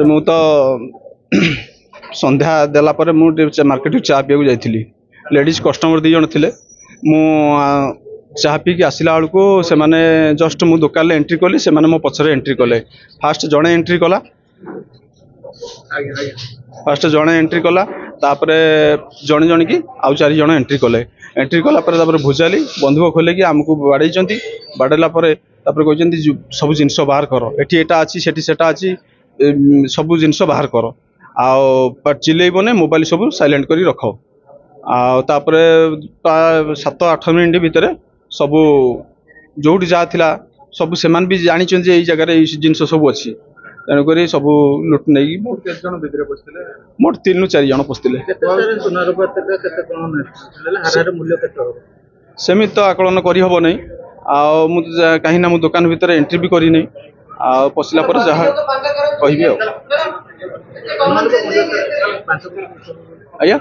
मु तो संध्या देला पर मार्केट चा पीवा जाइली लेडीज कस्टमर 2 जन थे मु चाह पीकी आसला बेलू से जस्ट मु दुकान एंट्री कली से मो पछरे एंट्री कले फास्ट जड़े एंट्री कला फास्ट जड़े एंट्री कला तापर जड़े जन की आउ 4 जन एंट्री कला भुजाली बंधुक खोल कि आमको बाड़े बाड़ेला कहते सब जिनस बाहर कर एटी अच्छी सेटा अच्छी सब जिनस बाहर कर आ चिल्लेबने मोबाइल सब साइलेंट कर रख आपर 7-8 मिनिट भितर सब जो जहाँ सब से भी जानी ये जगह जिनस सब अच्छी तेणुक सब लुट नहीं मोट 3-4 जन पशुले सेमित तो आकलन करहब नहीं कहीं मु दुकान भितर एंट्री भी करनी पशिला पर जहाँ कहि आज्ञा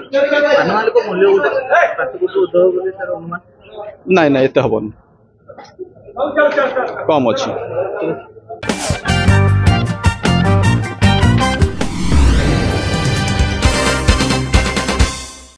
नाई एत हेनी कम अच्छी।